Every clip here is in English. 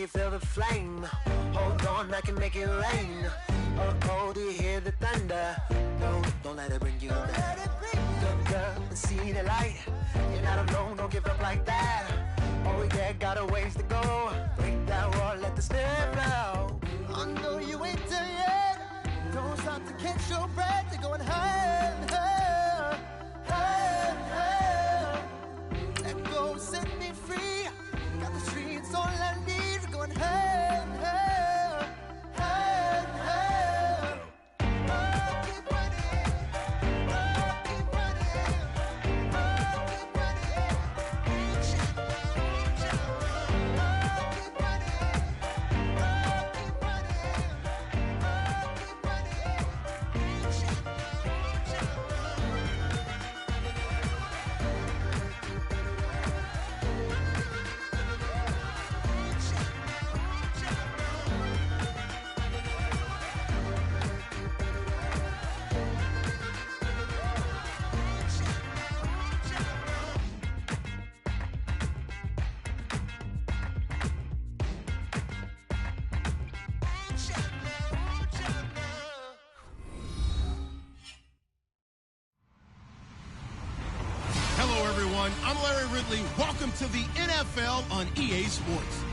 feel the flame? Hold on, I can make it rain. Oh, do you hear the thunder? No, don't let it bring you down. Look up and see the light. You're not alone, don't give up like that. Oh yeah, got a ways to go. Break that wall, let the spirit flow. I know you ain't done yet. Don't stop to catch your breath. You're going higher and higher, higher and higher. Let go, set me free. Got the streets all I need. We're going higher and higher, higher and higher. Oh, keep running. Oh, keep running. Oh, keep running. Reach out, reach out. Oh, keep running. Oh, keep running. Oh, keep running. Reach out, reach out. Hello, everyone. I'm Larry Ridley. Welcome to the NFL on EA Sports.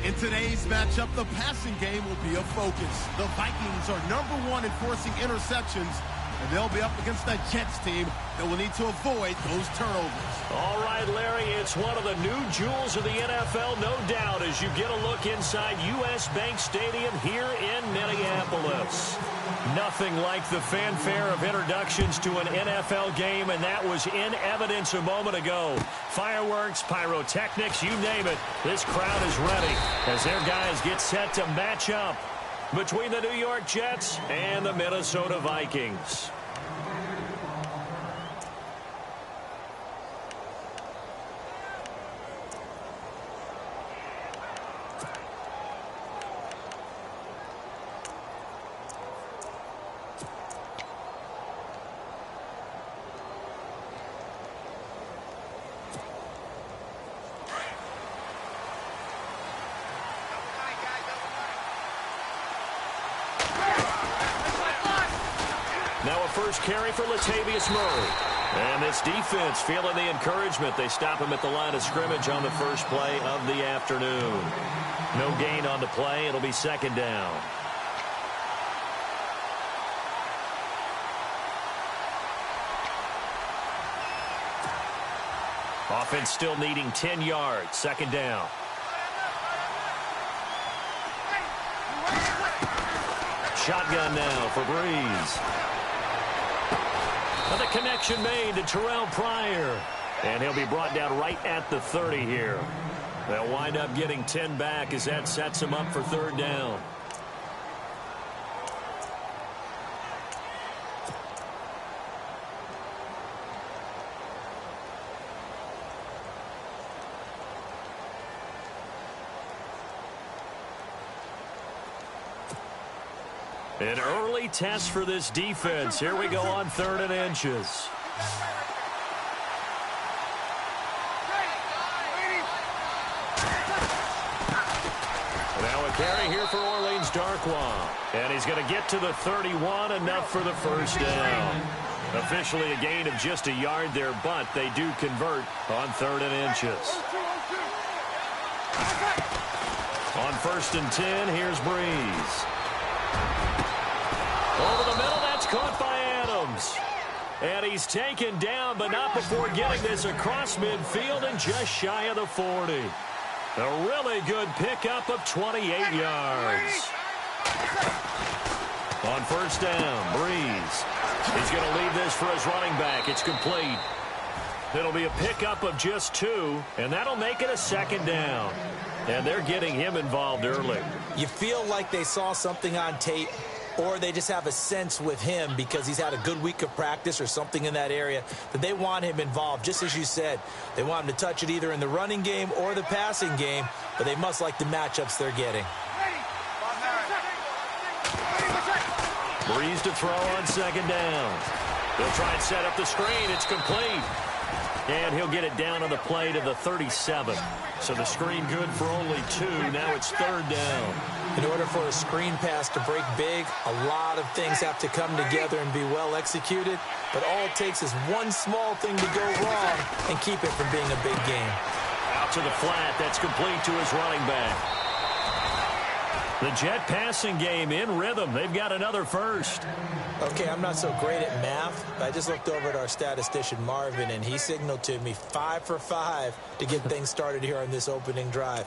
In today's matchup, the passing game will be a focus. The Vikings are #1 in forcing interceptions, and they'll be up against a Jets team that will need to avoid those turnovers. All right, Larry, it's one of the new jewels of the NFL, no doubt, as you get a look inside U.S. Bank Stadium here in Minneapolis. Nothing like the fanfare of introductions to an NFL game, and that was in evidence a moment ago. Fireworks, pyrotechnics, you name it. This crowd is ready as their guys get set to match up between the New York Jets and the Minnesota Vikings. Now a first carry for Latavius Murray. And this defense feeling the encouragement. They stop him at the line of scrimmage on the first play of the afternoon. No gain on the play. It'll be second down. Offense still needing 10 yards. Second down. Shotgun now for Breeze. And the connection made to Terrell Pryor. And he'll be brought down right at the 30 here. They'll wind up getting 10 back as that sets him up for third down. An early test for this defense. Here we go on 3rd and inches. Now a carry here for Orleans Darkwa. And he's going to get to the 31, enough for the first down. Officially a gain of just a yard there, but they do convert on 3rd and inches. On 1st and 10, here's Breeze. Over the middle, that's caught by Adams. And he's taken down, but not before getting this across midfield and just shy of the 40. A really good pickup of 28 yards. On 1st down, Breeze. He's going to leave this for his running back. It's complete. It'll be a pickup of just 2, and that'll make it a 2nd down. And they're getting him involved early. You feel like they saw something on tape, or they just have a sense with him because he's had a good week of practice or something in that area that they want him involved. Just as you said, they want him to touch it either in the running game or the passing game, but they must like the matchups they're getting. Breeze to throw on 2nd down. They'll try and set up the screen. It's complete. And he'll get it down on the play to the 37. So the screen good for only 2. Now it's 3rd down. In order for a screen pass to break big, a lot of things have to come together and be well executed. But all it takes is one small thing to go wrong and keep it from being a big game. Out to the flat. That's complete to his running back. The Jet passing game in rhythm. They've got another first. Okay, I'm not so great at math, but I just looked over at our statistician, Marvin, and he signaled to me 5 for 5 to get things started here on this opening drive.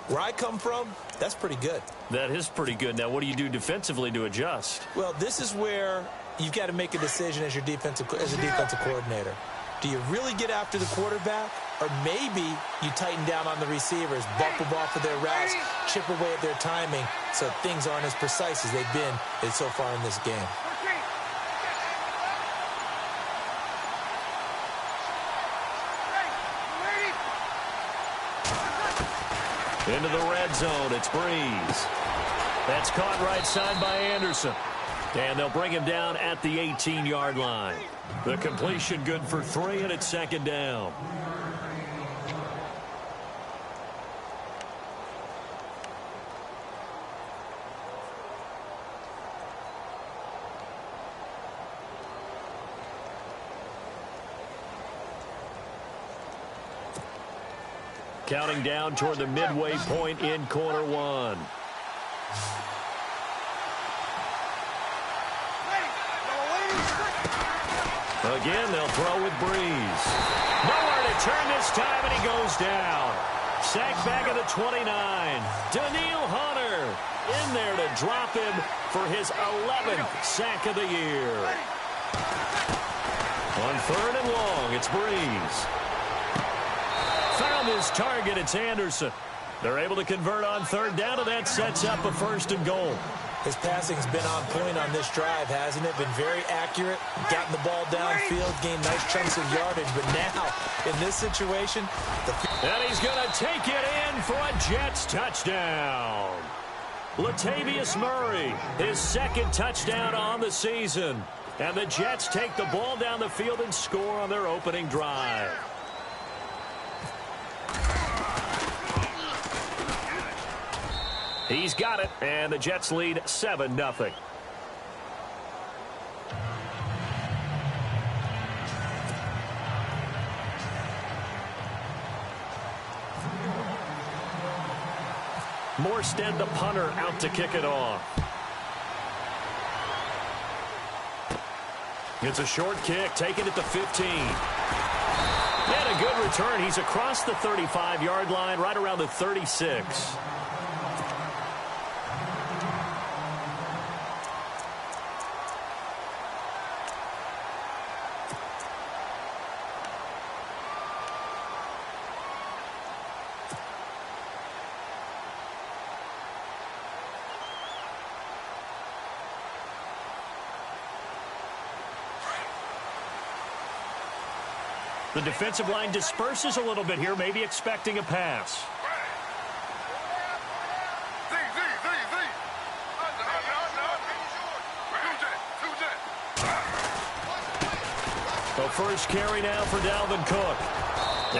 Where I come from, that's pretty good. That is pretty good. Now, what do you do defensively to adjust? Well, this is where you've got to make a decision as a defensive coordinator. Do you really get after the quarterback? Or maybe you tighten down on the receivers, bump them off of their routes, chip away at their timing so things aren't as precise as they've been so far in this game. Into the red zone, it's Breeze. That's caught right side by Anderson. And they'll bring him down at the 18-yard line. The completion good for 3, and it's 2nd down. Counting down toward the midway point in quarter 1. Again, they'll throw with Breeze. Nowhere to turn this time, and he goes down. Sacked back at the 29. Daniil Hunter in there to drop him for his 11th sack of the year. On 3rd and long, it's Breeze. Found his target, it's Anderson. They're able to convert on 3rd down, and that sets up a 1st and goal. His passing's been on point on this drive, hasn't it? Been very accurate, gotten the ball downfield, gained nice chunks of yardage. But now, in this situation, and he's going to take it in for a Jets touchdown. Latavius Murray, his 2nd touchdown on the season. And the Jets take the ball down the field and score on their opening drive. He's got it, and the Jets lead 7-0. Morstead, the punter, out to kick it off. It's a short kick, taken at the 15. And a good return. He's across the 35-yard line, right around the 36. The defensive line disperses a little bit here, maybe expecting a pass. The first carry now for Dalvin Cook.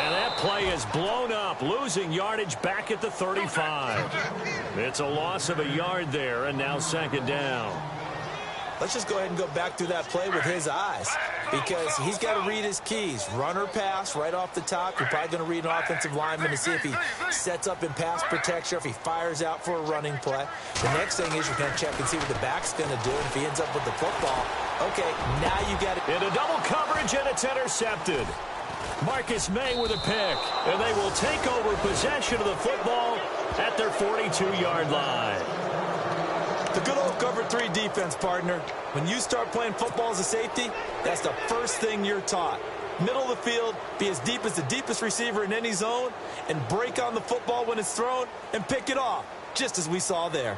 And that play is blown up, losing yardage back at the 35. It's a loss of a yard there, and now 2nd down. Let's just go ahead and go back through that play with his eyes, because he's got to read his keys. Run or pass right off the top. You're probably going to read an offensive lineman to see if he sets up in pass protection, or if he fires out for a running play. The next thing is you're going to check and see what the back's going to do. And if he ends up with the football, okay, now you got it. Into double coverage, and it's intercepted. Marcus May with a pick, and they will take over possession of the football at their 42-yard line. The good old cover 3 defense, partner. When you start playing football as a safety, that's the first thing you're taught. Middle of the field, be as deep as the deepest receiver in any zone, and break on the football when it's thrown and pick it off, just as we saw there.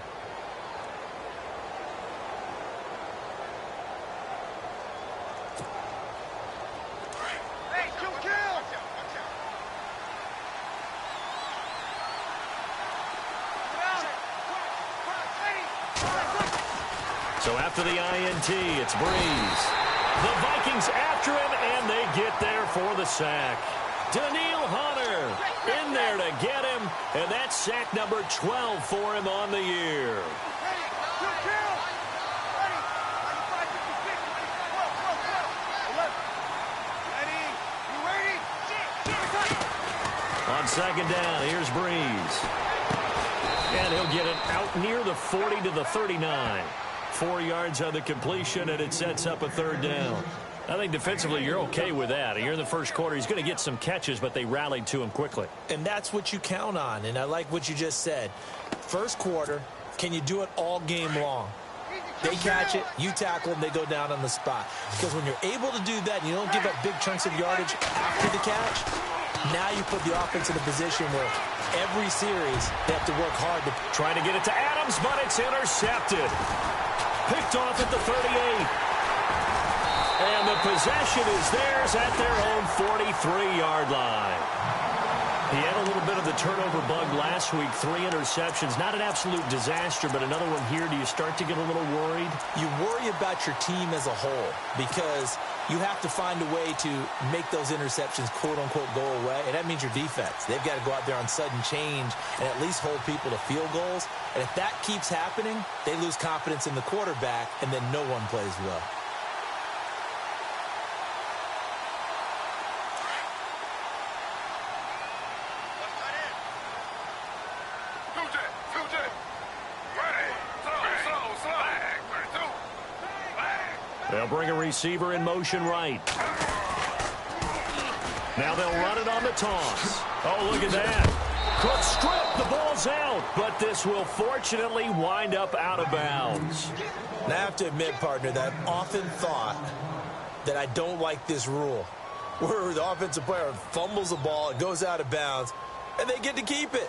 So after the INT, it's Breeze. The Vikings after after him, and they get there for the sack. Daniil Hunter in there to get him, and that's sack number 12 for him on the year. On second down, here's Breeze. And he'll get it out near the 40 to the 39. 4 yards on the completion, and it sets up a third down. I think defensively you're okay with that. Here in the first quarter, he's going to get some catches, but they rallied to him quickly. And that's what you count on, and I like what you just said. First quarter, can you do it all game long? They catch it, you tackle them, they go down on the spot. Because when you're able to do that and you don't give up big chunks of yardage after the catch, now you put the offense in a position where every series they have to work hard to try to get it to Adams, but it's intercepted. Picked off at the 38. And the possession is theirs at their own 43-yard line. He had a little bit of the turnover bug last week. 3 interceptions. Not an absolute disaster, but another one here. Do you start to get a little worried? You worry about your team as a whole because you have to find a way to make those interceptions, quote-unquote, go away. And that means your defense. They've got to go out there on sudden change and at least hold people to field goals. And if that keeps happening, they lose confidence in the quarterback, and then no one plays well. They'll bring a receiver in motion right. Now they'll run it on the toss. Oh, look at that. Cook strip. The ball's out. But this will fortunately wind up out of bounds. Now, I have to admit, partner, that I've often thought that I don't like this rule, where the offensive player fumbles the ball, it goes out of bounds, and they get to keep it.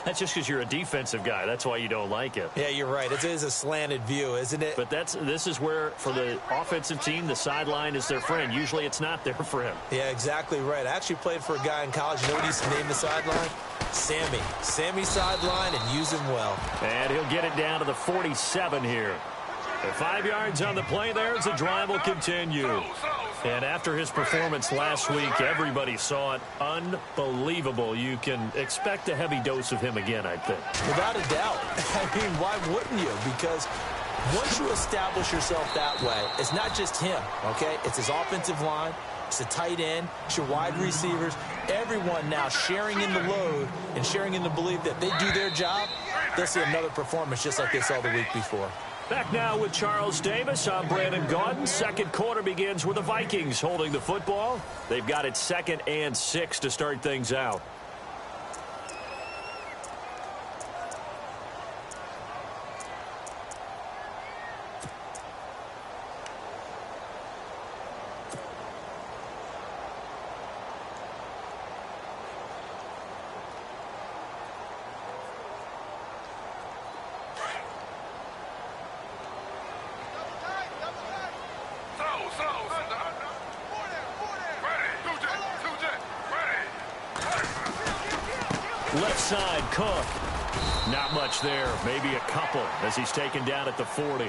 That's just because you're a defensive guy. That's why you don't like it. Yeah, you're right. It is a slanted view, isn't it? But this is where, for the offensive team, the sideline is their friend. Usually it's not there for him. Yeah, exactly right. I actually played for a guy in college. You know what he's named the sideline? Sammy. Sammy sideline, and use him well. And he'll get it down to the 47 here. The 5 yards on the play there as the drive will continue. And after his performance last week, everybody saw it. Unbelievable. You can expect a heavy dose of him again, I think. Without a doubt. I mean, why wouldn't you? Because once you establish yourself that way, it's not just him, okay? It's his offensive line. It's the tight end. It's your wide receivers. Everyone now sharing in the load and sharing in the belief that they do their job, they'll see another performance just like they saw the week before. Back now with Charles Davis. I'm Brandon Gaudin. Second quarter begins with the Vikings holding the football. They've got it 2nd and 6 to start things out. Left side, Cook. Not much there. Maybe a couple as he's taken down at the 40.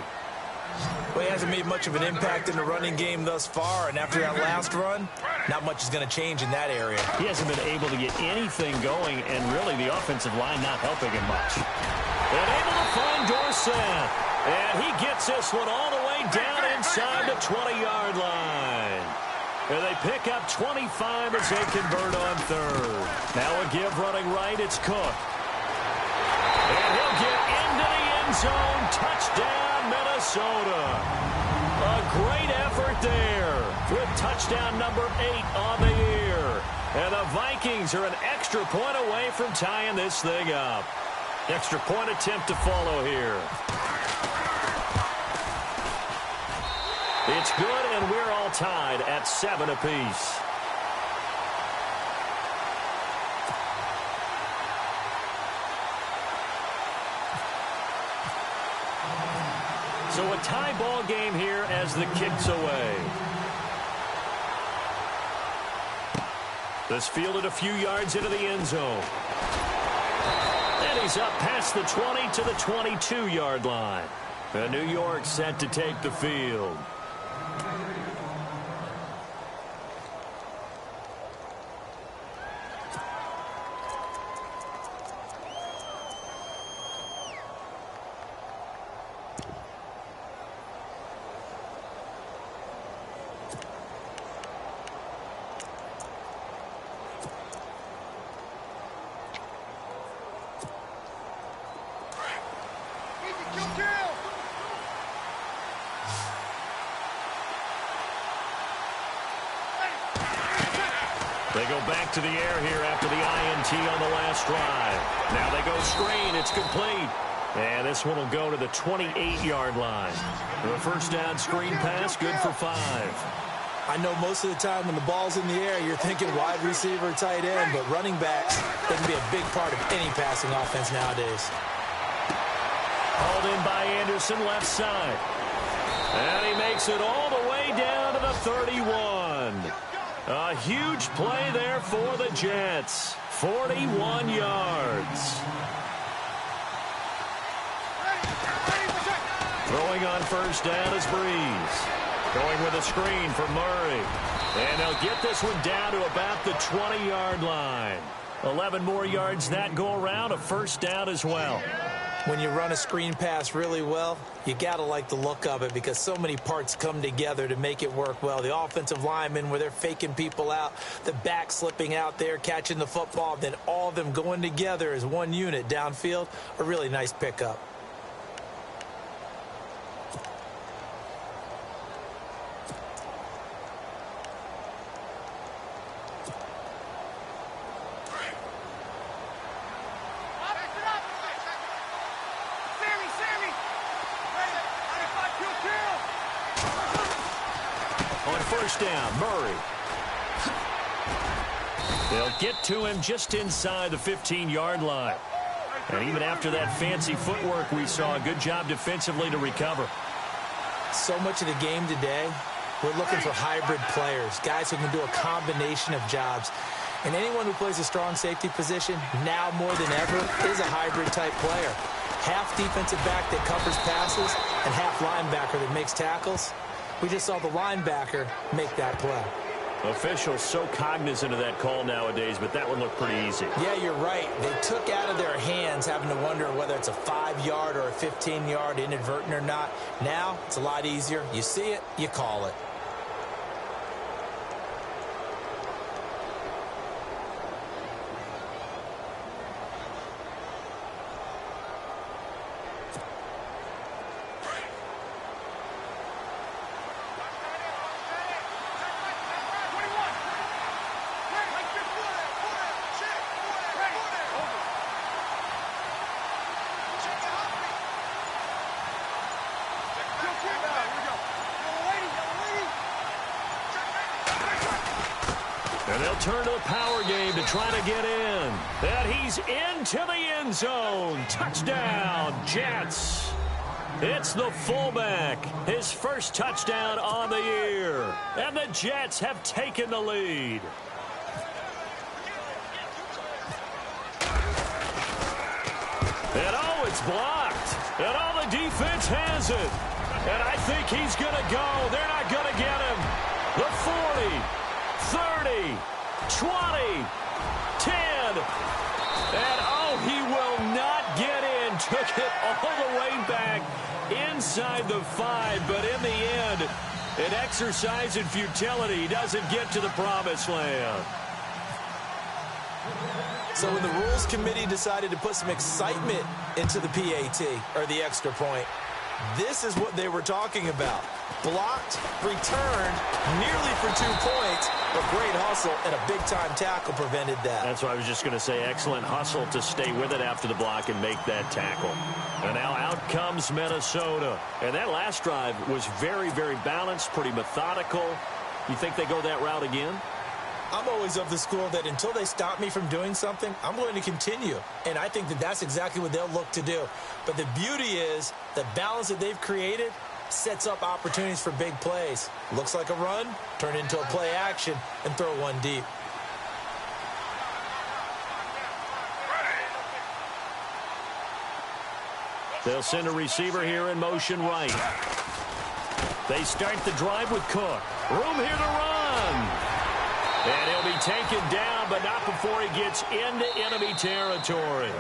Well, he hasn't made much of an impact in the running game thus far, and after that last run, not much is going to change in that area. He hasn't been able to get anything going, and really the offensive line not helping him much. And able to find Dorsett. And he gets this one all the way down inside the 20-yard line. And they pick up 25 as they convert on third. Now a give running right, it's Cook. And he'll get into the end zone. Touchdown, Minnesota. A great effort there with touchdown number 8 on the year. And the Vikings are an extra point away from tying this thing up. Extra point attempt to follow here. It's good, and we're all tied at 7 apiece. So a tie ball game here as the kick's away. This fielded a few yards into the end zone. And he's up past the 20 to the 22-yard line. And New York set to take the field. back to the air here after the INT on the last drive. Now they go screen. It's complete. And this one will go to the 28-yard line. The first down screen pass, good for 5. I know most of the time when the ball's in the air, you're thinking wide receiver, tight end, but running backs, they can be a big part of any passing offense nowadays. Hauled in by Anderson, left side. And he makes it all the way down to the 31. A huge play there for the Jets. 41 yards. Throwing on first down is Breeze. Going with a screen for Murray. And they'll get this one down to about the 20-yard line. 11 more yards that go around, a first down as well. When you run a screen pass really well, you got to like the look of it because so many parts come together to make it work well. The offensive linemen where they're faking people out, the back slipping out there, catching the football, then all of them going together as one unit downfield, a really nice pickup. Down, Murray. They'll get to him just inside the 15-yard line. And even after that fancy footwork we saw, a good job defensively to recover. So much of the game today, we're looking for hybrid players, guys who can do a combination of jobs. And anyone who plays a strong safety position, now more than ever, is a hybrid-type player. Half defensive back that covers passes and half linebacker that makes tackles. We just saw the linebacker make that play. Officials so cognizant of that call nowadays, but that one looked pretty easy. Yeah, you're right. They took out of their hands having to wonder whether it's a 5-yard or a 15-yard inadvertent or not. Now, it's a lot easier. You see it, you call it. And they'll turn to the power game to try to get in. And he's into the end zone. Touchdown, Jets. It's the fullback. His first touchdown on the year. And the Jets have taken the lead. And oh, it's blocked. And all the defense has it. And I think he's going to go. They're not going to get him. The 40. 30, 20, 10, and oh, he will not get in. Took it all the way back inside the 5, but in the end, an exercise in futility. He doesn't get to the promised land. So when the rules committee decided to put some excitement into the PAT, or the extra point, this is what they were talking about. Blocked, returned, nearly for 2 points, but great hustle and a big-time tackle prevented that. That's what I was just going to say. Excellent hustle to stay with it after the block and make that tackle. And now out comes Minnesota. And that last drive was very, very balanced, pretty methodical. You think they go that route again? I'm always of the school that until they stop me from doing something, I'm going to continue. And I think that that's exactly what they'll look to do. But the beauty is the balance that they've created sets up opportunities for big plays. Looks like a run, turn it into a play action, and throw one deep. They'll send a receiver here in motion right. They start the drive with Cook. Room here to run. And he'll be taken down, but not before he gets into enemy territory.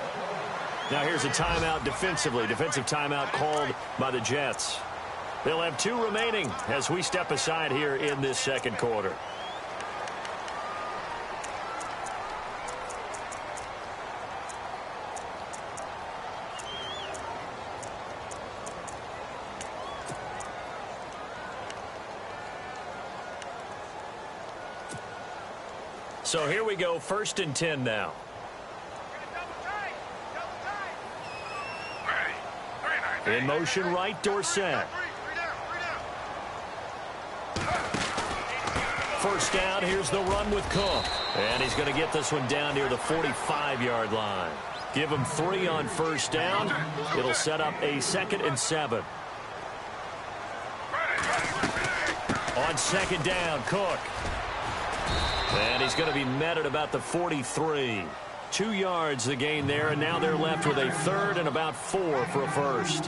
Now here's a timeout defensively. Defensive timeout called by the Jets. They'll have 2 remaining as we step aside here in this second quarter. So here we go, 1st and 10 now. In motion, right, Dorsett. First down, here's the run with Cook. And he's going to get this one down near the 45-yard line. Give him 3 on first down. It'll set up a 2nd and 7. On 2nd down, Cook. And he's going to be met at about the 43. 2 yards the gain there, and now they're left with a 3rd and about 4 for a first.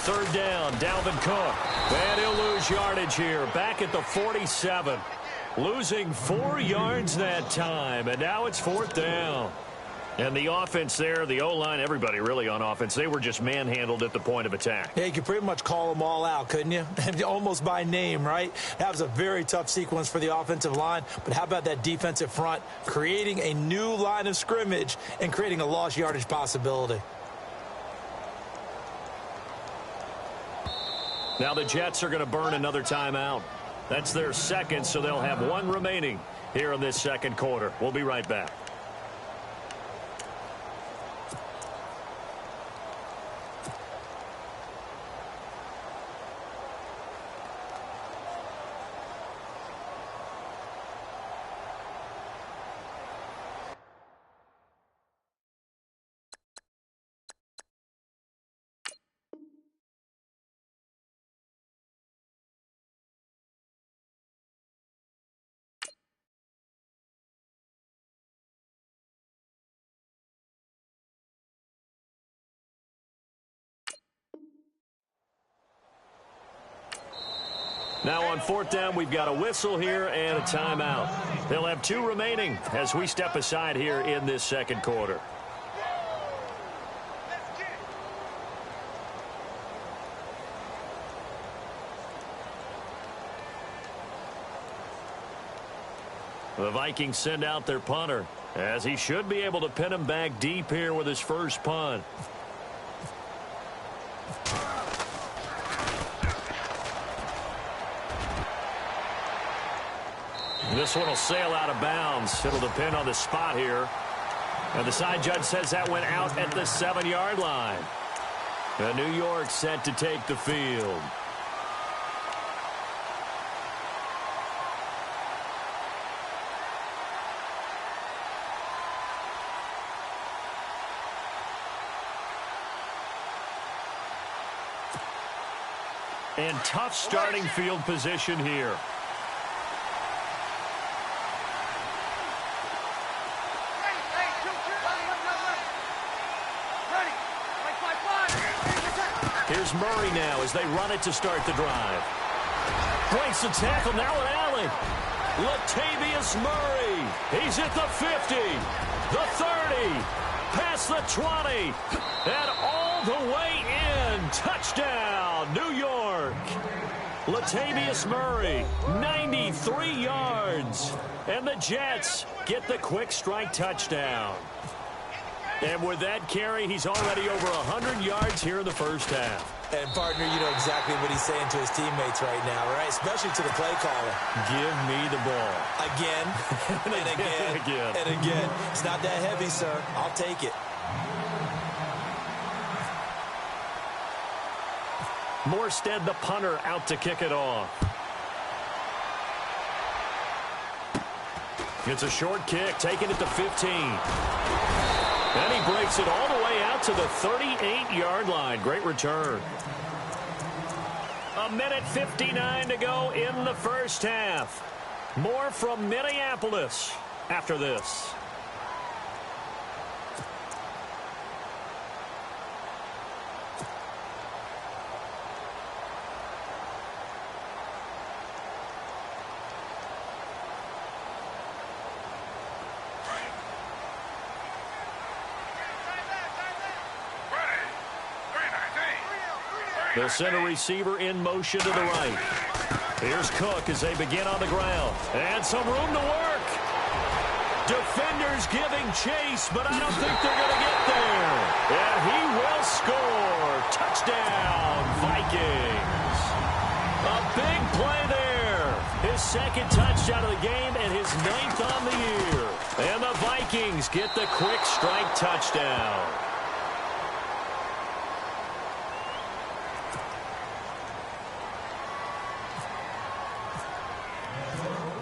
Third down, Dalvin Cook. And he'll lose yardage here, back at the 47. Losing 4 yards that time, and now it's 4th down. And the offense there, the O-line, everybody really on offense, they were just manhandled at the point of attack. Yeah, you could pretty much call them all out, couldn't you? Almost by name, right? That was a very tough sequence for the offensive line. But how about that defensive front creating a new line of scrimmage and creating a lost yardage possibility? Now the Jets are going to burn another timeout. That's their 2nd, so they'll have 1 remaining here in this 2nd quarter. We'll be right back. Now on 4th down, we've got a whistle here and a timeout. They'll have 2 remaining as we step aside here in this 2nd quarter. The Vikings send out their punter, as he should be able to pin him back deep here with his first punt. This one will sail out of bounds. It'll depend on the spot here. And the side judge says that went out at the 7-yard line. And New York set to take the field. And tough starting field position here. Here's Murray now as they run it to start the drive. Breaks the tackle, now an alley. Latavius Murray. He's at the 50, the 30, past the 20, and all the way in. Touchdown, New York. Latavius Murray, 93 yards. And the Jets get the quick strike touchdown. And with that carry, he's already over 100 yards here in the first half. And, partner, you know exactly what he's saying to his teammates right now, right? Especially to the play caller. Give me the ball. Again, and again, and again. It's not that heavy, sir. I'll take it. Morstead, the punter, out to kick it off. It's a short kick, taking it to 15. And he breaks it all the way out to the 38-yard line. Great return. 1:59 to go in the first half. More from Minneapolis after this. They'll send a receiver in motion to the right. Here's Cook as they begin on the ground. And some room to work. Defenders giving chase, but I don't think they're going to get there. And he will score. Touchdown, Vikings. A big play there. His second touchdown of the game and his 9th on the year. And the Vikings get the quick strike touchdown.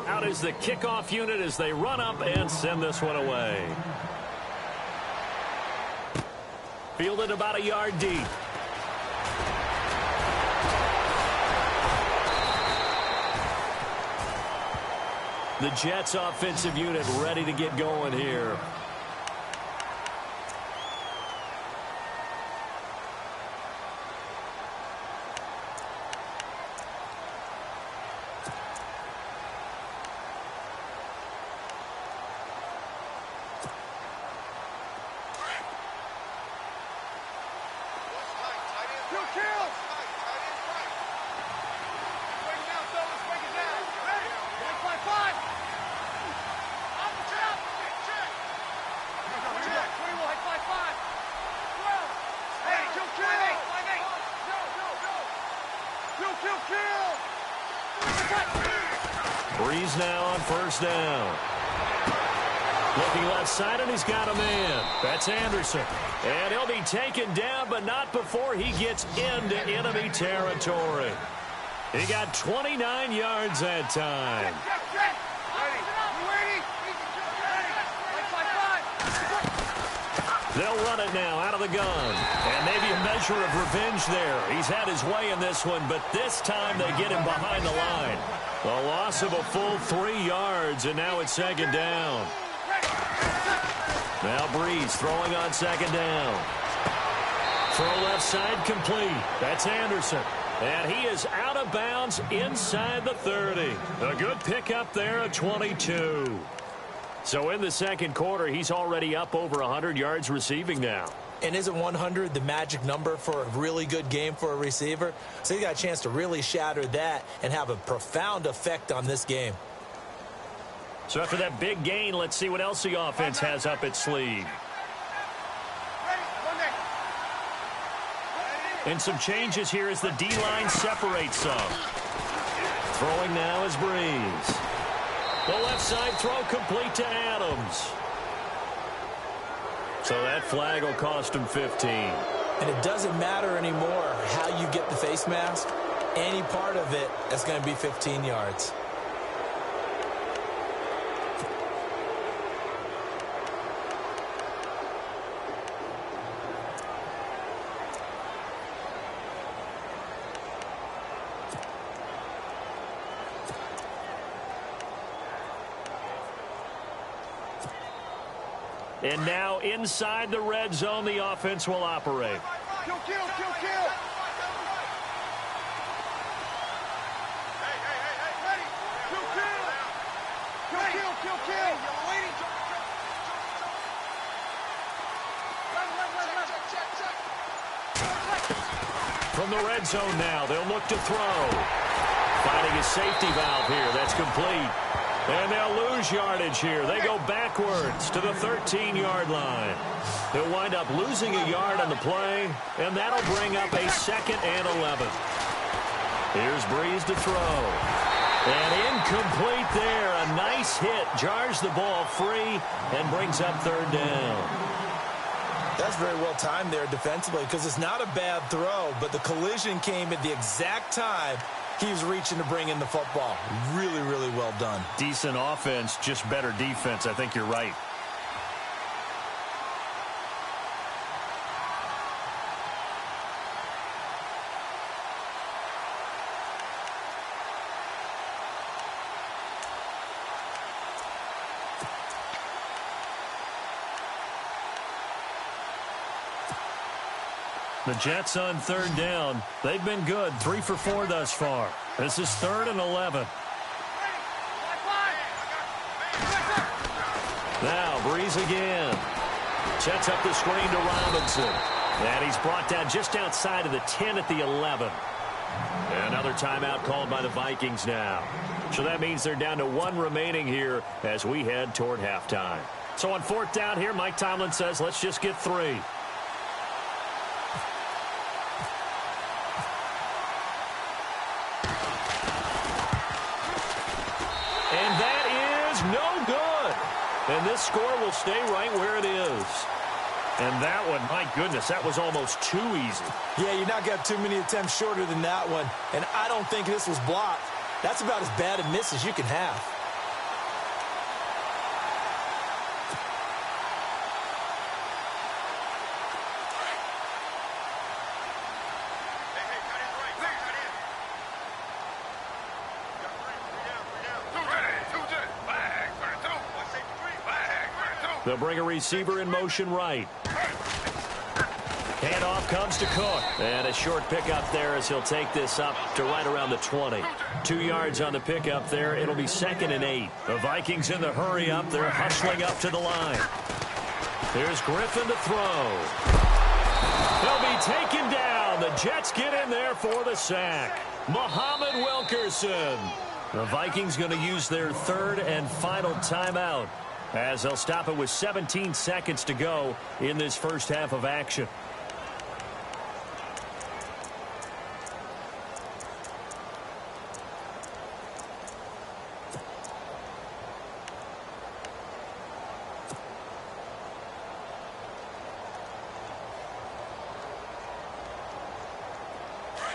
Out is the kickoff unit as they run up and send this one away. Fielded about a yard deep. The Jets offensive unit ready to get going here. Breeze now on first down. Looking left side, and he's got a man. That's Anderson. And he'll be taken down, but not before he gets into enemy territory. He got 29 yards that time. They'll run it now out of the gun. And maybe a measure of revenge there. He's had his way in this one, but this time they get him behind the line. A loss of a full 3 yards, and now it's second down. Now Breeze throwing on second down. Throw left side complete. That's Anderson. And he is out of bounds inside the 30. A good pickup there at 22. So in the second quarter, he's already up over 100 yards receiving now. And isn't 100 the magic number for a really good game for a receiver? So he got a chance to really shatter that and have a profound effect on this game. So after that big gain, let's see what else the offense has up its sleeve. And some changes here as the D-line separates some. Throwing now is Breeze. The left side throw complete to Adams. So that flag will cost him 15. And it doesn't matter anymore how you get the face mask. Any part of it is going to be 15 yards. And now inside the red zone, the offense will operate. Kill. Hey. Ready. Kill. You're waiting. From the red zone now, they'll look to throw. Finding a safety valve here. That's complete. And they'll lose yardage here. They go backwards to the 13-yard line. They'll wind up losing a yard on the play, and that'll bring up a 2nd and 11. Here's Breeze to throw. And incomplete there. A nice hit. Jars the ball free and brings up 3rd down. That's very well timed there defensively because it's not a bad throw, but the collision came at the exact time he was reaching to bring in the football. Really, really well done. Decent offense, just better defense. I think you're right. The Jets on 3rd down. They've been good. 3 for 4 thus far. This is 3rd and 11. Now Breeze again. Sets up the screen to Robinson. And he's brought down just outside of the 10 at the 11. Another timeout called by the Vikings now. So that means they're down to 1 remaining here as we head toward halftime. So on 4th down here, Mike Tomlin says, let's just get 3. is no good. And this score will stay right where it is. And that one, my goodness, that was almost too easy. Yeah, you're not going to have too many attempts shorter than that one. And I don't think this was blocked. That's about as bad a miss as you can have. They'll bring a receiver in motion right. Handoff comes to Cook. And a short pickup there as he'll take this up to right around the 20. 2 yards on the pickup there. It'll be 2nd and 8. The Vikings in the hurry up. They're hustling up to the line. Here's Griffin to throw. They'll be taken down. The Jets get in there for the sack. Muhammad Wilkerson. The Vikings going to use their 3rd and final timeout, as they'll stop it with 17 seconds to go in this first half of action.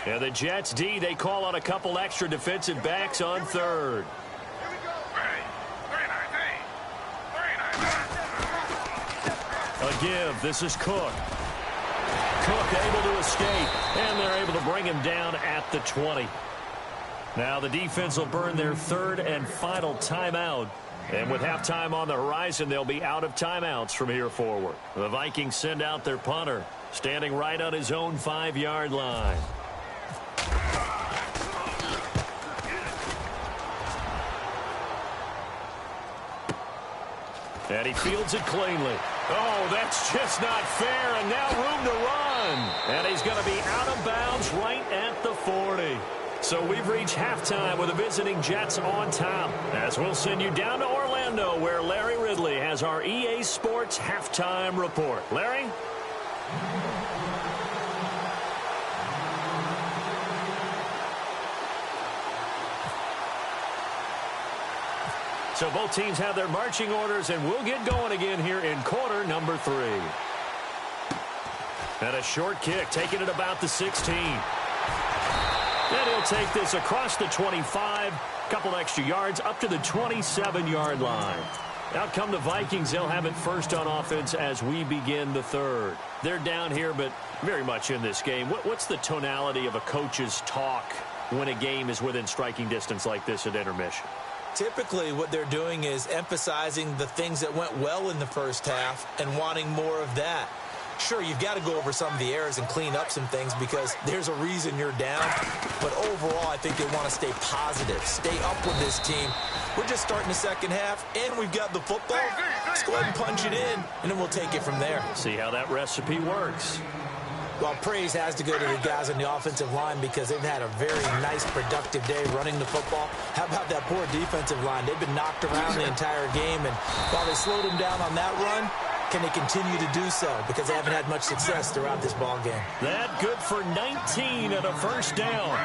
And the Jets D, they call on a couple extra defensive backs on 3rd. A give. This is Cook. Cook able to escape, and they're able to bring him down at the 20. Now the defense will burn their 3rd and final timeout. And with halftime on the horizon, they'll be out of timeouts from here forward. The Vikings send out their punter, standing right on his own 5-yard line. And he fields it cleanly. Oh, that's just not fair, and now room to run. And he's going to be out of bounds right at the 40. So we've reached halftime with the visiting Jets on top, as we'll send you down to Orlando, where Larry Ridley has our EA Sports halftime report. Larry? So both teams have their marching orders, and we'll get going again here in quarter number 3. And a short kick, taking it about the 16. And he'll take this across the 25, couple extra yards, up to the 27-yard line. Out come the Vikings. They'll have it first on offense as we begin the 3rd. They're down here, but very much in this game. What's the tonality of a coach's talk when a game is within striking distance like this at intermission? Typically, what they're doing is emphasizing the things that went well in the first half and wanting more of that. Sure, you've got to go over some of the errors and clean up some things because there's a reason you're down. But overall, I think they want to stay positive, stay up with this team. We're just starting the second half, and we've got the football. Let's go ahead and punch it in, and then we'll take it from there. See how that recipe works. Well, praise has to go to the guys on the offensive line because they've had a very nice, productive day running the football. How about that poor defensive line? They've been knocked around the entire game, and while they slowed them down on that run, can they continue to do so? Because they haven't had much success throughout this ball game. That good for 19 and a first down.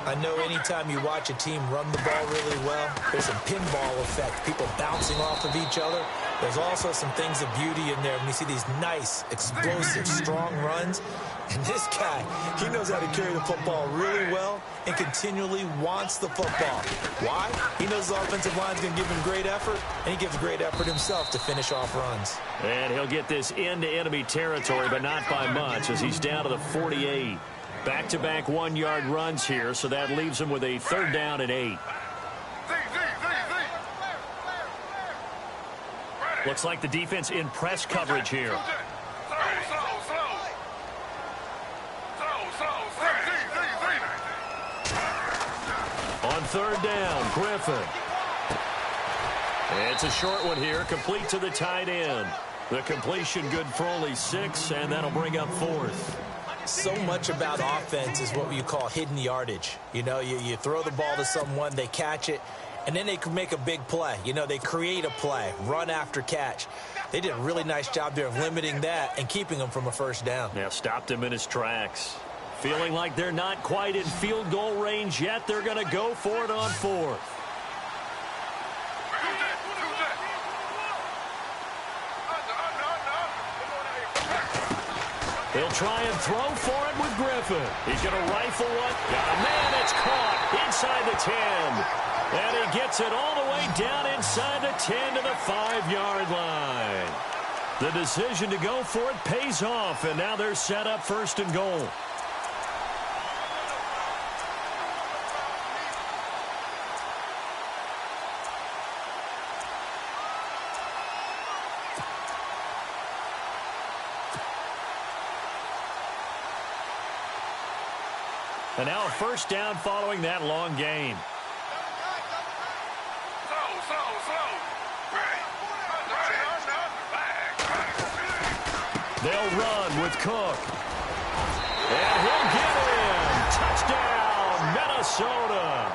I know anytime you watch a team run the ball really well, there's some pinball effect, people bouncing off of each other. There's also some things of beauty in there when you see these nice, explosive, strong runs. And this guy, he knows how to carry the football really well and continually wants the football. Why? He knows the offensive line's going to give him great effort, and he gives great effort himself to finish off runs. And he'll get this into enemy territory, but not by much, as he's down to the 48. Back-to-back 1-yard runs here, so that leaves him with a 3rd down and 8. Looks like the defense in press coverage here. On 3rd down, Griffin. It's a short one here, complete to the tight end. The completion good for only 6, and that'll bring up 4th. So much about offense is what you call hidden yardage. You know, you throw the ball to someone, they catch it, and then they can make a big play. You know, they create a play, run after catch. They did a really nice job there of limiting that and keeping them from a first down. Yeah, stopped him in his tracks. Feeling like they're not quite in field goal range yet, they're going to go for it on 4th. try and throw for it with Griffin. He's going to rifle one. Got a man. It's caught inside the 10. And he gets it all the way down inside the 10 to the 5-yard line. The decision to go for it pays off, and now they're set up 1st and goal. And now a 1st down following that long gain. They'll run with Cook. And he'll get in. Touchdown, Minnesota.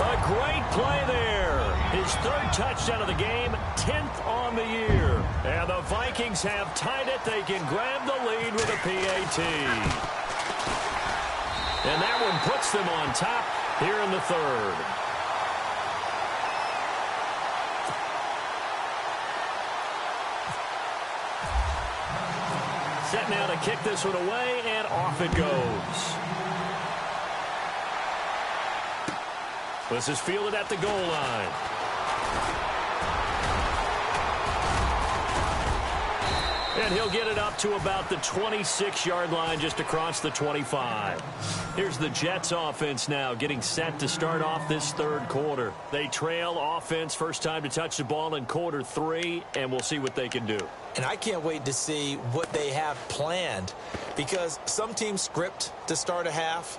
A great play there. His 3rd touchdown of the game, 10th on the year. And the Vikings have tied it. They can grab the lead with a PAT. And that one puts them on top here in the 3rd. Set now to kick this one away, and off it goes. This is fielded at the goal line. And he'll get it up to about the 26-yard line, just across the 25. Here's the Jets offense now getting set to start off this 3rd quarter. They trail offense, first time to touch the ball in quarter 3, and we'll see what they can do. And I can't wait to see what they have planned, because some teams script to start a half.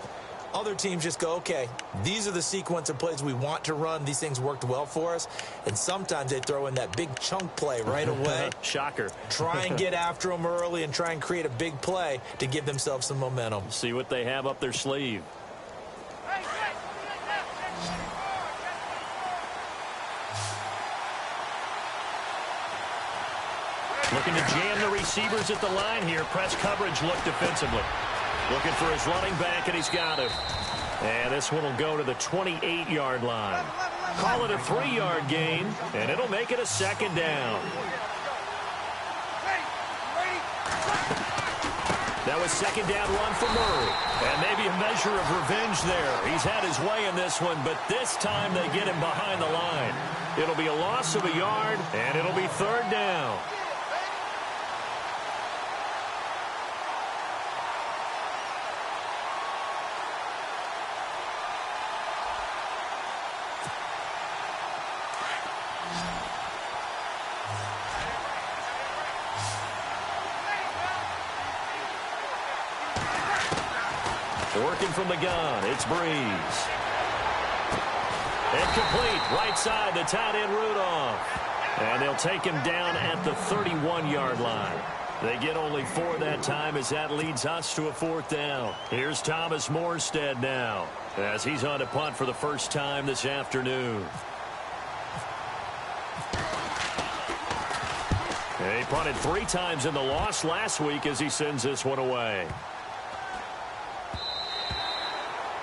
Other teams just go, okay, these are the sequence of plays we want to run. These things worked well for us. And sometimes they throw in that big chunk play right away. Shocker. Try and get after them early and try and create a big play to give themselves some momentum. See what they have up their sleeve. Looking to jam the receivers at the line here. Press coverage look defensively. Looking for his running back, and he's got him. And this one will go to the 28-yard line. Call it a 3-yard gain, and it'll make it a 2nd down. That was 2nd down run for Murray. And maybe a measure of revenge there. He's had his way in this one, but this time they get him behind the line. It'll be a loss of a yard, and it'll be 3rd down. Working from the gun, it's Breeze. And complete, right side, the tight end Rudolph. And they'll take him down at the 31-yard line. They get only 4 that time, as that leads us to a 4th down. Here's Thomas Morstead now, as he's on to punt for the first time this afternoon. He punted 3 times in the loss last week as he sends this one away.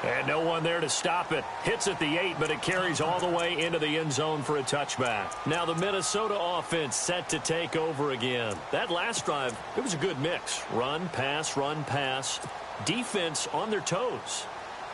And no one there to stop it. Hits at the 8, but it carries all the way into the end zone for a touchback. Now the Minnesota offense set to take over again. That last drive, it was a good mix. Run, pass, defense on their toes.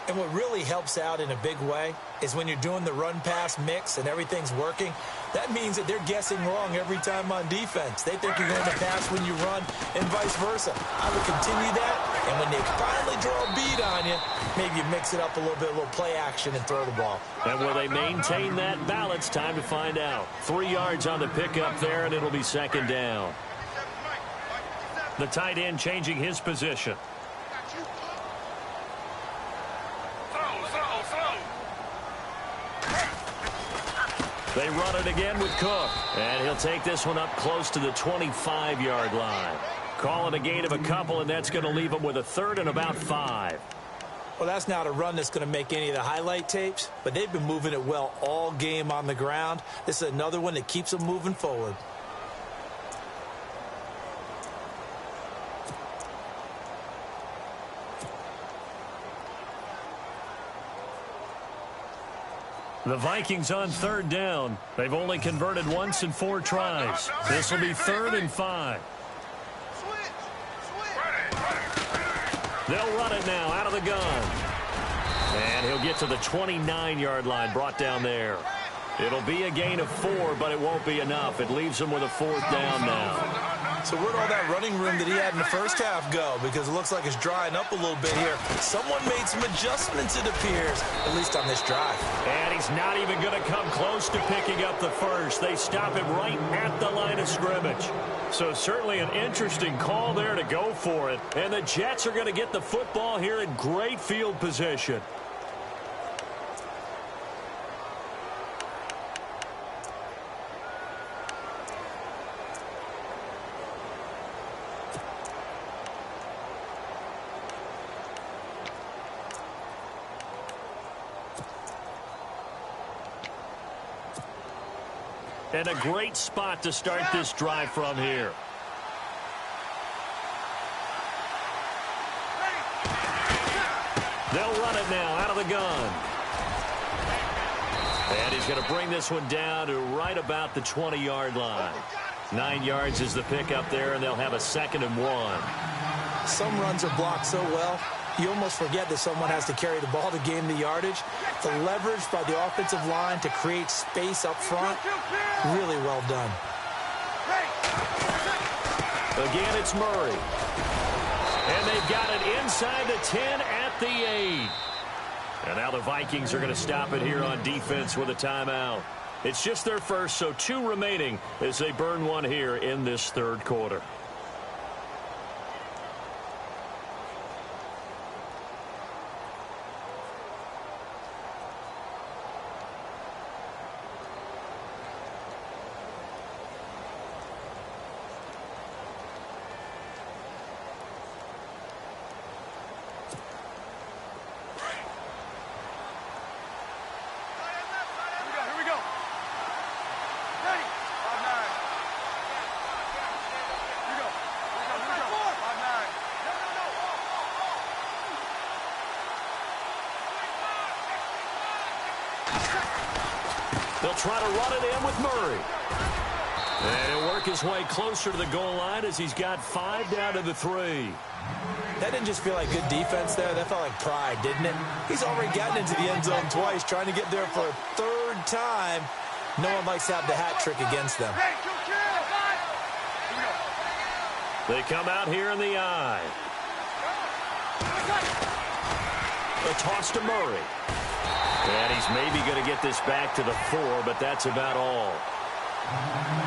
And what really helps out in a big way is when you're doing the run-pass mix and everything's working, that means that they're guessing wrong every time on defense. They think you're going to pass when you run and vice versa. I would continue that, and when they finally draw a bead on you, maybe you mix it up a little bit, a little play action, and throw the ball. And will they maintain that balance? Time to find out. 3 yards on the pickup there, and it'll be 2nd down. The tight end changing his position. They run it again with Cook. And he'll take this one up close to the 25-yard line. Calling a gain of a couple, and that's going to leave him with a 3rd and about 5. Well, that's not a run that's going to make any of the highlight tapes, but they've been moving it well all game on the ground. This is another one that keeps them moving forward. The Vikings on 3rd down. They've only converted once in 4 tries. This will be 3rd and 5. They'll run it now out of the gun. And he'll get to the 29-yard line, brought down there. It'll be a gain of 4, but it won't be enough. It leaves him with a 4th down now. So where'd all that running room that he had in the first half go? Because it looks like it's drying up a little bit here. Someone made some adjustments, it appears, at least on this drive. And he's not even going to come close to picking up the first. They stop him right at the line of scrimmage. So certainly an interesting call there to go for it. And the Jets are going to get the football here in great field position. And a great spot to start this drive from here. They'll run it now out of the gun. And he's going to bring this one down to right about the 20-yard line. 9 yards is the pickup there, and they'll have a 2nd and 1. Some runs are blocked so well, you almost forget that someone has to carry the ball to gain the yardage. The leverage by the offensive line to create space up front, really well done. Again, it's Murray. And they've got it inside the 10 at the 8. And now the Vikings are going to stop it here on defense with a timeout. It's just their first, so 2 remaining as they burn one here in this 3rd quarter. They'll try to run it in with Murray. And he'll work his way closer to the goal line as he's got 5 down to the 3. That didn't just feel like good defense there. That felt like pride, didn't it? He's already gotten into the end zone twice, trying to get there for a 3rd time. No one likes to have the hat trick against them. They come out here in the eye. A toss to Murray. And he's maybe going to get this back to the 4, but that's about all.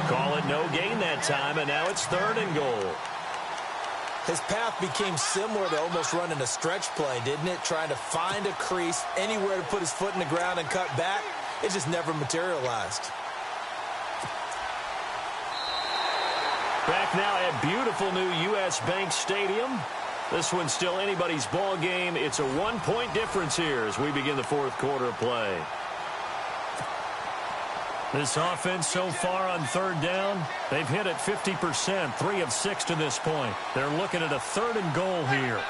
Call it no gain that time, and now it's 3rd and goal. His path became similar to almost running a stretch play, didn't it? Trying to find a crease, anywhere to put his foot in the ground and cut back. It just never materialized. Back now at beautiful new U.S. Bank Stadium. This one's still anybody's ball game. It's a 1-point difference here as we begin the 4th quarter of play. This offense so far on 3rd down, they've hit it 50%, 3 of 6 to this point. They're looking at a 3rd and goal here.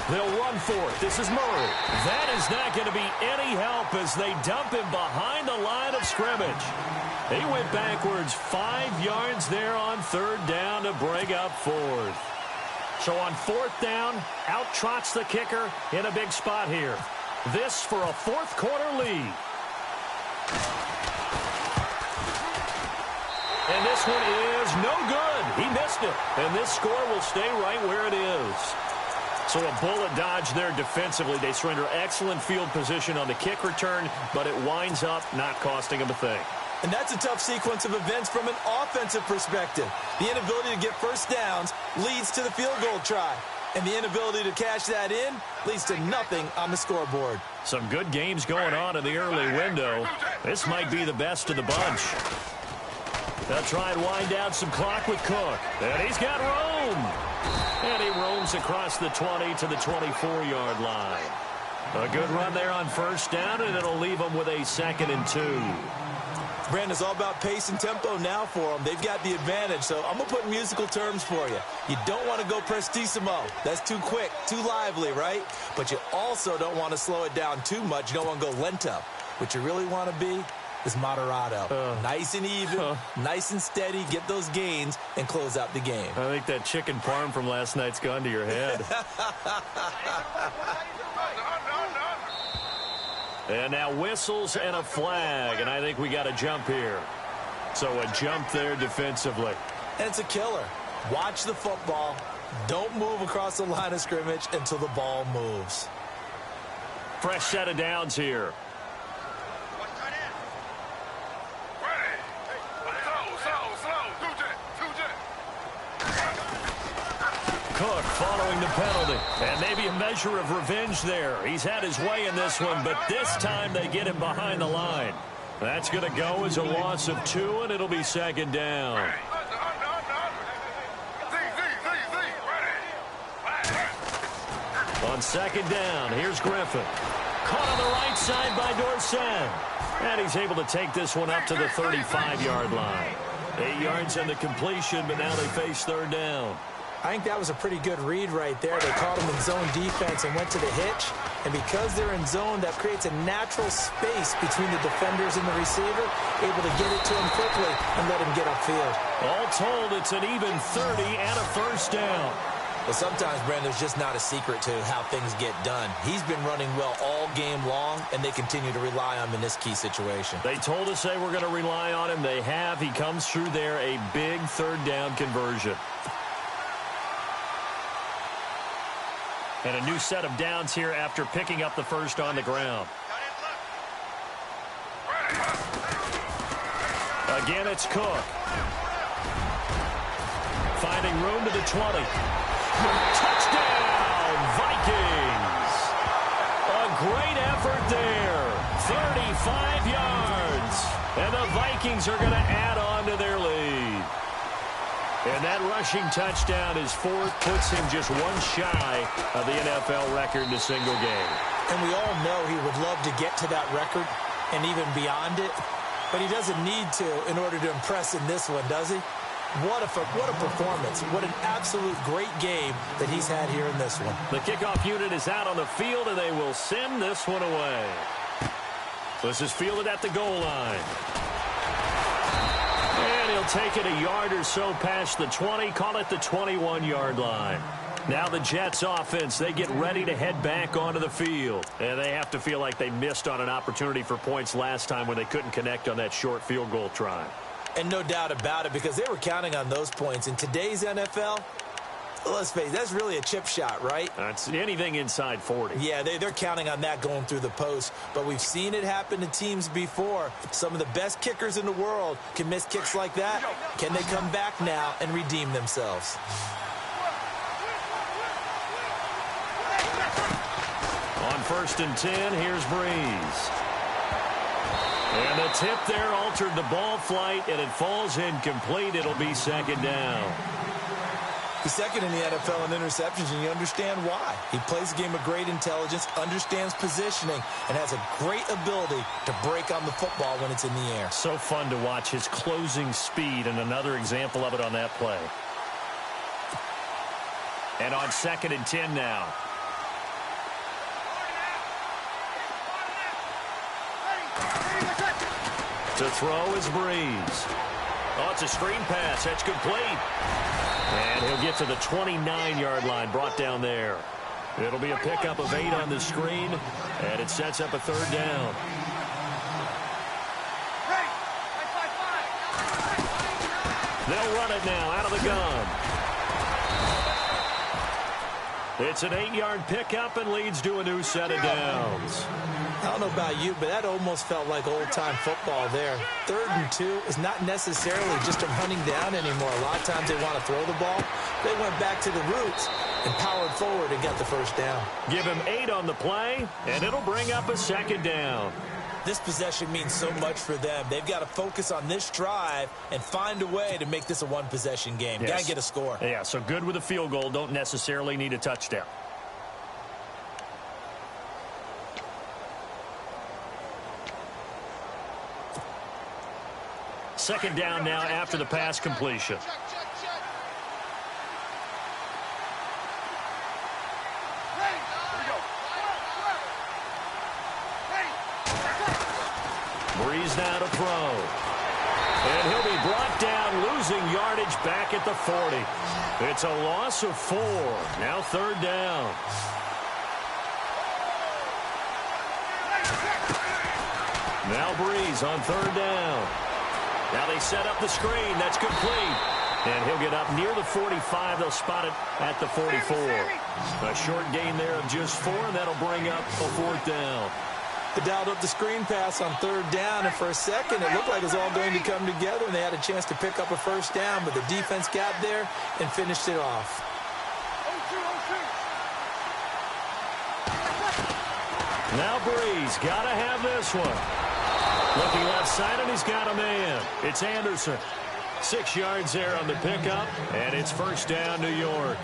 They'll run for it. This is Murray. That is not going to be any help as they dump him behind the line of scrimmage. He went backwards 5 yards there on 3rd down to bring up 4th. So on 4th down, out trots the kicker in a big spot here. This for a 4th quarter lead. And this one is no good. He missed it. And this score will stay right where it is. So a bullet dodge there defensively. They surrender excellent field position on the kick return, but it winds up not costing them a thing. And that's a tough sequence of events from an offensive perspective. The inability to get first downs leads to the field goal try. And the inability to cash that in leads to nothing on the scoreboard. Some good games going on in the early window. This might be the best of the bunch. They'll try and wind down some clock with Cook. And he's got room. And he roams across the 20 to the 24-yard line. A good run there on 1st down, and it'll leave them with a 2nd and 2. Brandon, it's all about pace and tempo now for them. They've got the advantage, so I'm going to put musical terms for you. You don't want to go prestissimo. That's too quick, too lively, right? But you also don't want to slow it down too much. You don't want to go lento. What you really want to be is Moderado. Nice and even, nice and steady, get those gains, and close out the game. I think that chicken parm from last night's gone to your head. And now whistles and a flag, and I think we got a jump here. So a jump there defensively. And it's a killer. Watch the football. Don't move across the line of scrimmage until the ball moves. Fresh set of downs here. Cook following the penalty. And maybe a measure of revenge there. He's had his way in this one, but this time they get him behind the line. That's going to go as a loss of 2, and it'll be second down. On second down, here's Griffin. Caught on the right side by Dorsett. And he's able to take this one up to the 35-yard line. 8 yards on the completion, but now they face third down. I think that was a pretty good read right there. They caught him in zone defense and went to the hitch. And because they're in zone, that creates a natural space between the defenders and the receiver, able to get it to him quickly and let him get upfield. All told, it's an even 30 and a first down. But sometimes, Brand, there's just not a secret to how things get done. He's been running well all game long, and they continue to rely on him in this key situation. They told us they were going to rely on him. They have. He comes through there, a big third down conversion. And a new set of downs here after picking up the first on the ground. Again, it's Cook. Finding room to the 20. Touchdown, Vikings. A great effort there. 35 yards. And the Vikings are going to add on to their lead. And that rushing touchdown is fourth, puts him just one shy of the NFL record in a single game. And we all know he would love to get to that record and even beyond it, but he doesn't need to in order to impress in this one, does he? What a performance. What an absolute great game that he's had here in this one. The kickoff unit is out on the field, and they will send this one away. This is fielded at the goal line. And he'll take it a yard or so past the 20, call it the 21-yard line. Now the Jets offense, they get ready to head back onto the field. And they have to feel like they missed on an opportunity for points last time when they couldn't connect on that short field goal try. And no doubt about it, because they were counting on those points. In today's NFL, let's face it, that's really a chip shot, right? That's anything inside 40. Yeah, they're counting on that going through the post. But we've seen it happen to teams before. Some of the best kickers in the world can miss kicks like that. Can they come back now and redeem themselves? On 1st and 10, here's Breeze. And the tip there altered the ball flight, and it falls incomplete. It'll be second down. He's second in the NFL in interceptions, and you understand why. He plays a game of great intelligence, understands positioning, and has a great ability to break on the football when it's in the air. So fun to watch his closing speed, and another example of it on that play. And on 2nd and 10 now. To throw is Breeze. Oh, it's a screen pass. That's complete. And he'll get to the 29-yard line, brought down there. It'll be a pickup of 8 on the screen, and it sets up a third down. They'll run it now out of the gun. It's an 8-yard pickup and leads to a new set of downs. I don't know about you, but that almost felt like old-time football there. 3rd and 2 is not necessarily just them hunting down anymore. A lot of times they want to throw the ball. They went back to the roots and powered forward and got the first down. Give him 8 on the play, and it'll bring up a second down. This possession means so much for them. They've got to focus on this drive and find a way to make this a one-possession game. Yes. Got to get a score. Yeah, so good with a field goal. Don't necessarily need a touchdown. Second down now after the pass completion. Breeze now to throw. And he'll be brought down, losing yardage back at the 40. It's a loss of 4. Now 3rd down. Now Breeze on 3rd down. Now they set up the screen. That's complete. And he'll get up near the 45. They'll spot it at the 44. A short gain there of just 4. That'll bring up a 4th down. They dialed up the screen pass on 3rd down, and for a second it looked like it was all going to come together, and they had a chance to pick up a 1st down, but the defense got there and finished it off. Now Breeze, got to have this one. Looking left side, and he's got a man. It's Anderson. 6 yards there on the pickup, and it's 1st down, New York.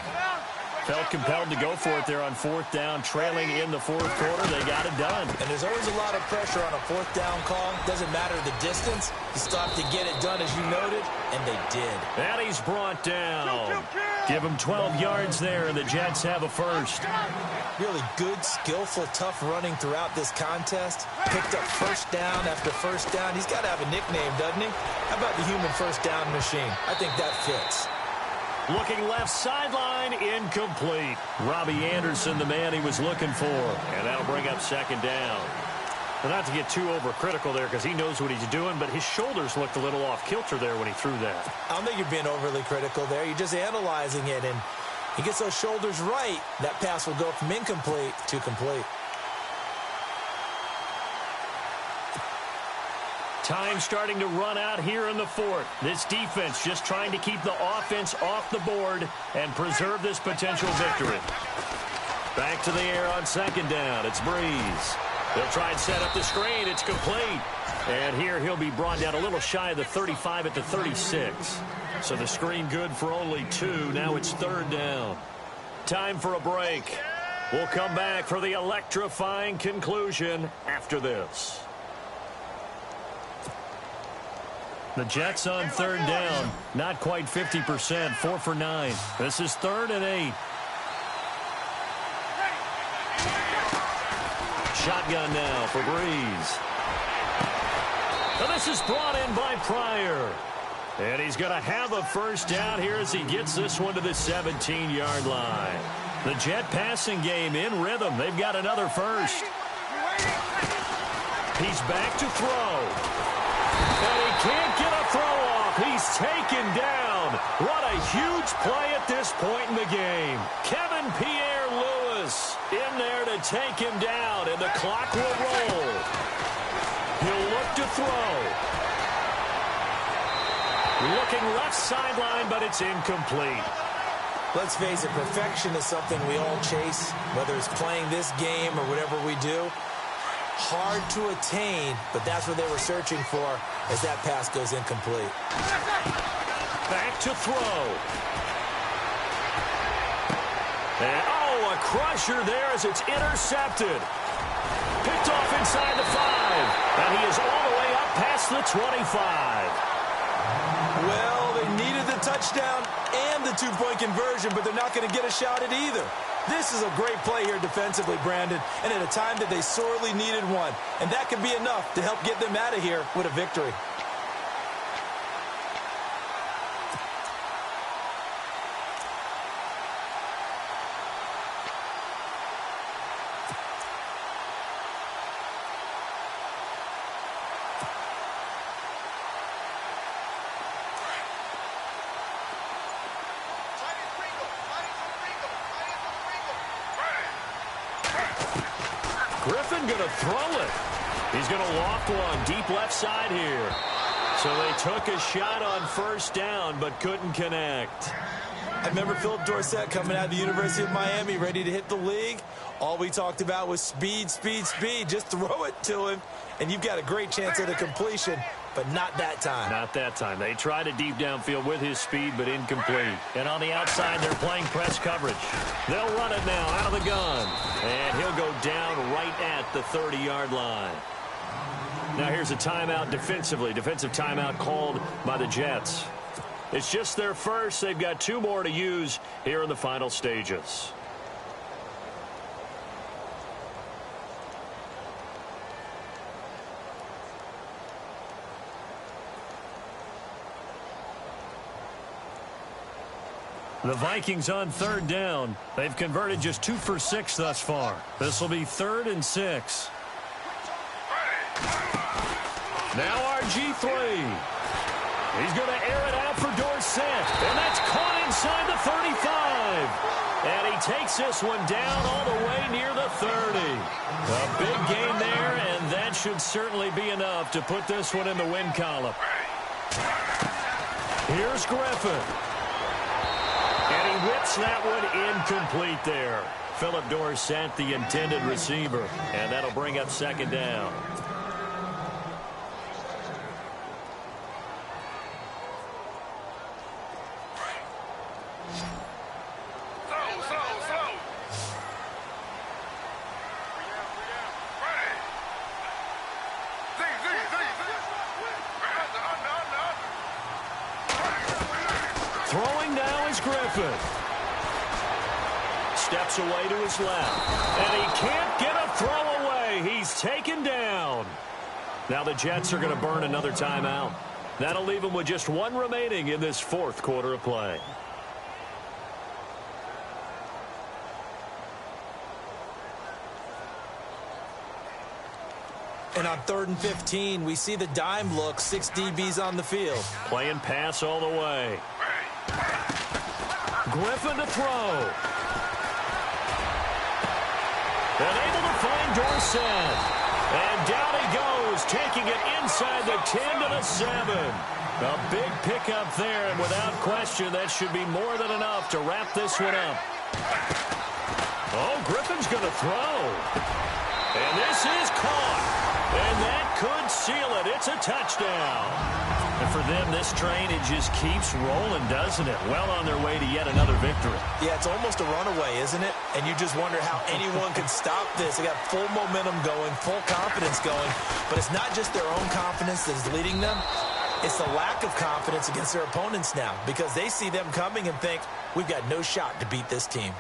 Felt compelled to go for it there on 4th down, trailing in the 4th quarter. They got it done. And there's always a lot of pressure on a 4th down call. Doesn't matter the distance. You still have to get it done, as you noted, and they did. And he's brought down. Give him 12 yards there, and the Jets have a 1st. Really good, skillful, tough running throughout this contest. Picked up 1st down after 1st down. He's got to have a nickname, doesn't he? How about the human 1st down machine? I think that fits. Looking left sideline, incomplete. Robbie Anderson, the man he was looking for. And that'll bring up 2nd down. Well, not to get too overcritical there because he knows what he's doing, but his shoulders looked a little off kilter there when he threw that. I don't think you're being overly critical there. You're just analyzing it, and he gets those shoulders right. That pass will go from incomplete to complete. Time starting to run out here in the 4th. This defense just trying to keep the offense off the board and preserve this potential victory. Back to the air on 2nd down. It's Breeze. They'll try and set up the screen. It's complete. And here he'll be brought down a little shy of the 35 at the 36. So the screen good for only 2. Now it's 3rd down. Time for a break. We'll come back for the electrifying conclusion after this. The Jets on 3rd down, not quite 50%, 4 for 9. This is 3rd and 8. Shotgun now for Breeze. Now this is brought in by Pryor. And he's going to have a 1st down here as he gets this one to the 17-yard line. The Jet passing game in rhythm. They've got another 1st. He's back to throw. And he can't get a throw off. He's taken down. What a huge play at this point in the game. Kevin Pierre-Louis in there to take him down, and the clock will roll. He'll look to throw. Looking left sideline, but it's incomplete. Let's face it, perfection is something we all chase, whether it's playing this game or whatever we do. Hard to attain, but that's what they were searching for as that pass goes incomplete. Back to throw. And, oh, a crusher there as it's intercepted. Picked off inside the 5. And he is all the way up past the 25. Well, they needed the touchdown and the 2-point conversion, but they're not going to get a shot at either. This is a great play here defensively, Brandon, and at a time that they sorely needed one. And that could be enough to help get them out of here with a victory. Griffin going to throw it. He's going to loft one deep left side here. So they took a shot on 1st down, but couldn't connect. I remember Philip Dorsett coming out of the University of Miami ready to hit the league. All we talked about was speed, speed, speed. Just throw it to him, and you've got a great chance at a completion, but not that time. Not that time. They tried a deep downfield with his speed, but incomplete. And on the outside, they're playing press coverage. They'll run it now out of the gun. And he'll go down right at the 30-yard line. Now here's a timeout defensively. Defensive timeout called by the Jets. It's just their 1st. They've got 2 more to use here in the final stages. The Vikings on third down. They've converted just 2 for 6 thus far. This will be 3rd and 6. Now RG3. He's going to air it out for Dorsett. And that's caught inside the 35. And he takes this one down all the way near the 30. A big gain there, and that should certainly be enough to put this one in the win column. Here's Griffin. And he whips that one incomplete there. Philip Dorsett, the intended receiver. And that'll bring up 2nd down. Throwing now is Griffin. Steps away to his left. And he can't get a throw away. He's taken down. Now the Jets are going to burn another timeout. That'll leave them with just 1 remaining in this 4th quarter of play. And on 3rd and 15, we see the dime look, 6 DBs on the field. Playing pass all the way. Griffin to throw. And able to find Dorsett. And down he goes, taking it inside the 10 to the 7. A big pickup there, and without question, that should be more than enough to wrap this one up. Oh, Griffin's going to throw. And this is caught. And that could seal it. It's a touchdown. And for them, this train, it just keeps rolling, doesn't it? Well on their way to yet another victory. Yeah, it's almost a runaway, isn't it? And you just wonder how anyone can stop this. They got full momentum going, full confidence going. But it's not just their own confidence that's leading them. It's the lack of confidence against their opponents now, because they see them coming and think, we've got no shot to beat this team.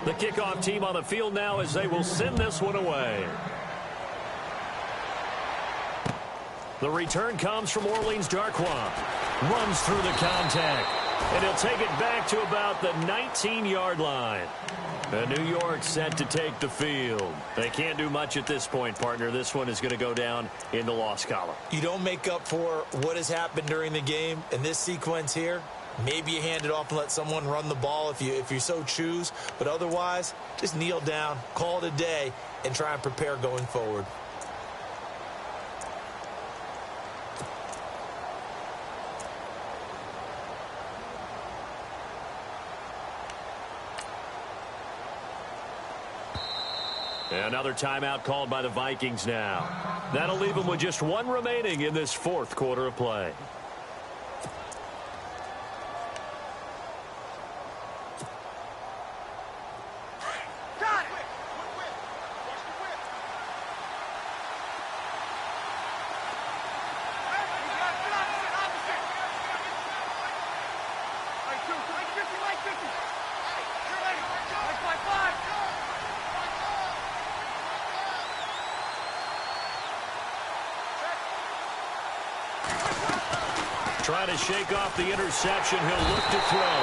The kickoff team on the field now as they will send this one away. The return comes from Orleans Darkwa. Runs through the contact. And he'll take it back to about the 19-yard line. And New York set to take the field. They can't do much at this point, partner. This one is going to go down in the loss column. You don't make up for what has happened during the game in this sequence here. Maybe you hand it off and let someone run the ball if you so choose. But otherwise, just kneel down, call it a day, and try and prepare going forward. Another timeout called by the Vikings now. That'll leave them with just 1 remaining in this 4th quarter of play. Trying to shake off the interception. He'll look to throw.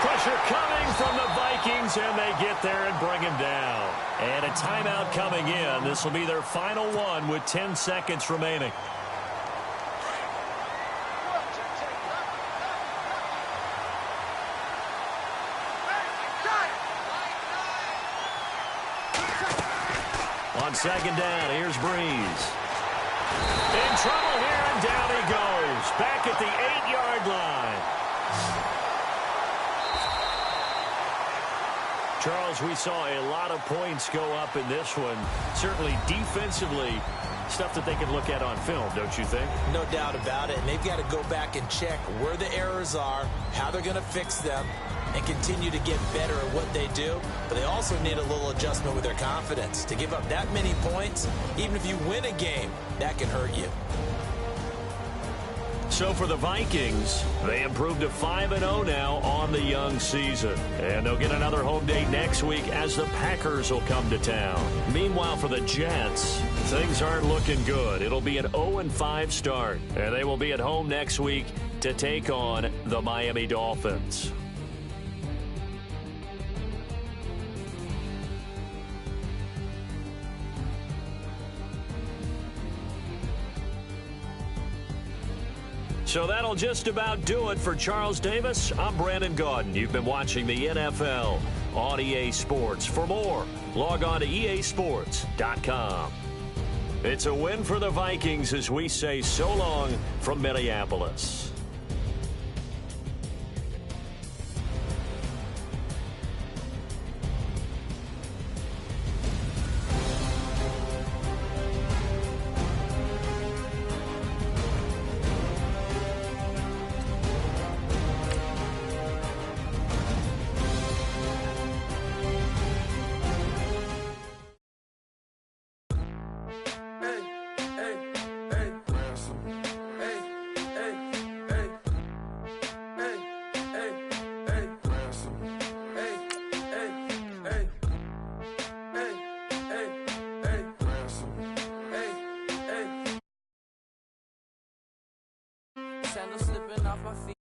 Pressure coming from the Vikings, and they get there and bring him down. And a timeout coming in. This will be their final one with 10 seconds remaining. On 2nd down, here's Breeze. In trouble here, and down he goes. Back at the 8-yard line. Charles, we saw a lot of points go up in this one. Certainly defensively, stuff that they can look at on film, don't you think? No doubt about it. And they've got to go back and check where the errors are, how they're going to fix them, and continue to get better at what they do. But they also need a little adjustment with their confidence. To give up that many points, even if you win a game, that can hurt you. So for the Vikings, they improved to 5-0 now on the young season. And they'll get another home day next week as the Packers will come to town. Meanwhile, for the Jets, things aren't looking good. It'll be an 0-5 start. And they will be at home next week to take on the Miami Dolphins. So that'll just about do it for Charles Davis. I'm Brandon Gaudin. You've been watching the NFL on EA Sports. For more, log on to easports.com. It's a win for the Vikings as we say so long from Minneapolis. Sandals slipping off my feet.